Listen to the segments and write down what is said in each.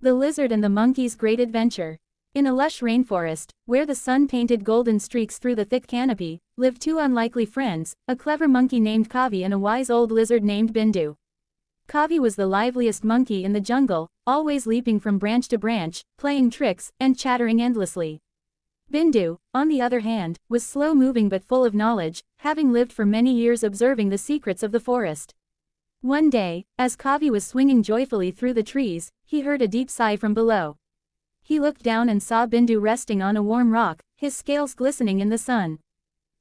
The Lizard and the Monkey's Great Adventure. In a lush rainforest, where the sun painted golden streaks through the thick canopy, lived two unlikely friends, a clever monkey named Kavi and a wise old lizard named Bindu. Kavi was the liveliest monkey in the jungle, always leaping from branch to branch, playing tricks, and chattering endlessly. Bindu, on the other hand, was slow-moving but full of knowledge, having lived for many years observing the secrets of the forest. One day, as Kavi was swinging joyfully through the trees, he heard a deep sigh from below. He looked down and saw Bindu resting on a warm rock, his scales glistening in the sun.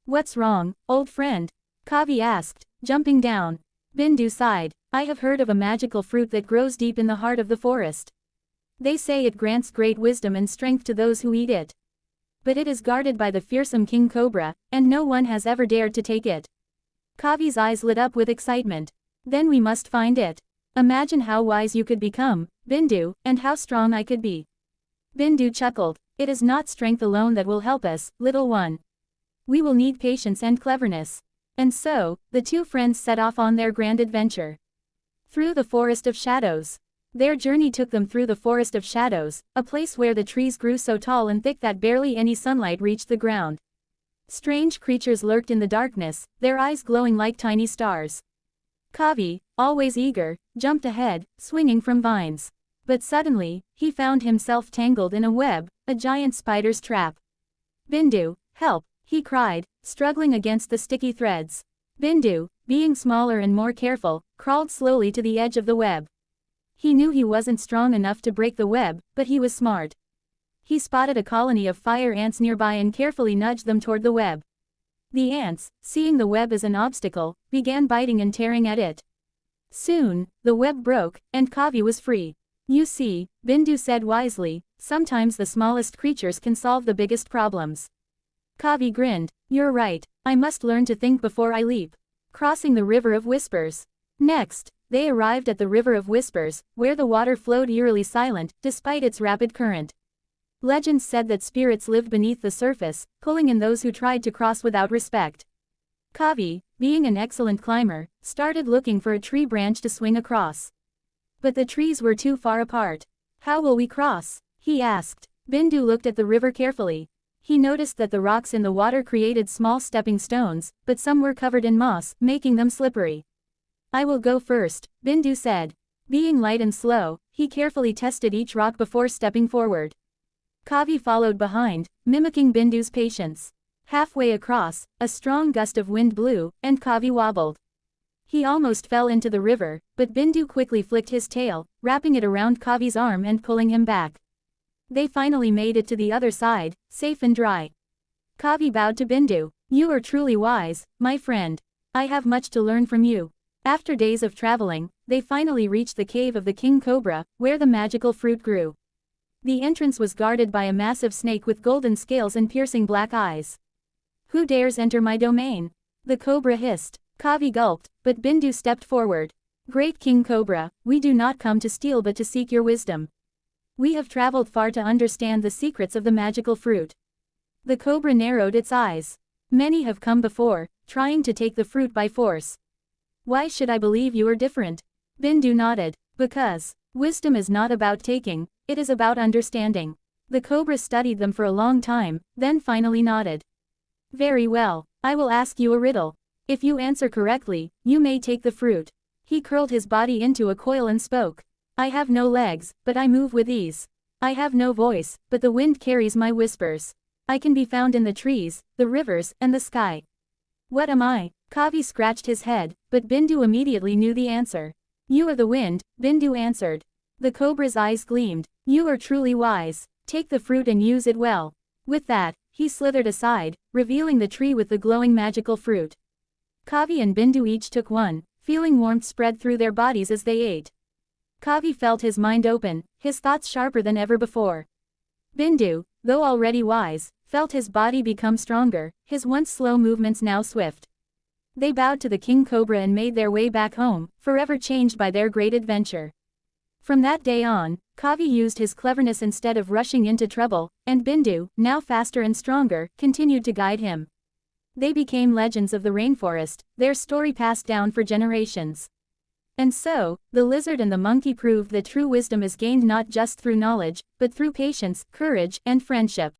"What's wrong, old friend?" Kavi asked, jumping down. Bindu sighed. "I have heard of a magical fruit that grows deep in the heart of the forest. They say it grants great wisdom and strength to those who eat it. But it is guarded by the fearsome King Cobra, and no one has ever dared to take it." Kavi's eyes lit up with excitement. "Then we must find it. Imagine how wise you could become, Bindu, and how strong I could be." Bindu chuckled. "It is not strength alone that will help us, little one. We will need patience and cleverness." And so, the two friends set off on their grand adventure. Through the Forest of Shadows. Their journey took them through the Forest of Shadows, a place where the trees grew so tall and thick that barely any sunlight reached the ground. Strange creatures lurked in the darkness, their eyes glowing like tiny stars. Kavi, always eager, jumped ahead, swinging from vines. But suddenly, he found himself tangled in a web, a giant spider's trap. "Bindu, help!" he cried, struggling against the sticky threads. Bindu, being smaller and more careful, crawled slowly to the edge of the web. He knew he wasn't strong enough to break the web, but he was smart. He spotted a colony of fire ants nearby and carefully nudged them toward the web. The ants, seeing the web as an obstacle, began biting and tearing at it. Soon, the web broke, and Kavi was free. "You see," Bindu said wisely, "sometimes the smallest creatures can solve the biggest problems." Kavi grinned. "You're right, I must learn to think before I leap." Crossing the River of Whispers. Next, they arrived at the River of Whispers, where the water flowed eerily silent, despite its rapid current. Legends said that spirits lived beneath the surface, pulling in those who tried to cross without respect. Kavi, being an excellent climber, started looking for a tree branch to swing across. But the trees were too far apart. "How will we cross?" he asked. Bindu looked at the river carefully. He noticed that the rocks in the water created small stepping stones, but some were covered in moss, making them slippery. "I will go first," Bindu said. Being light and slow, he carefully tested each rock before stepping forward. Kavi followed behind, mimicking Bindu's patience. Halfway across, a strong gust of wind blew, and Kavi wobbled. He almost fell into the river, but Bindu quickly flicked his tail, wrapping it around Kavi's arm and pulling him back. They finally made it to the other side, safe and dry. Kavi bowed to Bindu. "You are truly wise, my friend. I have much to learn from you." After days of traveling, they finally reached the cave of the King Cobra, where the magical fruit grew. The entrance was guarded by a massive snake with golden scales and piercing black eyes. "Who dares enter my domain?" the cobra hissed. Kavi gulped, but Bindu stepped forward. "Great King Cobra, we do not come to steal but to seek your wisdom. We have traveled far to understand the secrets of the magical fruit." The cobra narrowed its eyes. "Many have come before, trying to take the fruit by force. Why should I believe you are different?" Bindu nodded. "Because wisdom is not about taking, it is about understanding." The cobra studied them for a long time, then finally nodded. "Very well, I will ask you a riddle. If you answer correctly, you may take the fruit." He curled his body into a coil and spoke. "I have no legs, but I move with ease. I have no voice, but the wind carries my whispers. I can be found in the trees, the rivers, and the sky. What am I?" Kavi scratched his head, but Bindu immediately knew the answer. "You are the wind," Bindu answered. The cobra's eyes gleamed. "You are truly wise. Take the fruit and use it well." With that, he slithered aside, revealing the tree with the glowing magical fruit. Kavi and Bindu each took one, feeling warmth spread through their bodies as they ate. Kavi felt his mind open, his thoughts sharper than ever before. Bindu, though already wise, felt his body become stronger, his once slow movements now swift. They bowed to the King Cobra and made their way back home, forever changed by their great adventure. From that day on, Kavi used his cleverness instead of rushing into trouble, and Bindu, now faster and stronger, continued to guide him. They became legends of the rainforest, their story passed down for generations. And so, the lizard and the monkey proved that true wisdom is gained not just through knowledge, but through patience, courage, and friendship.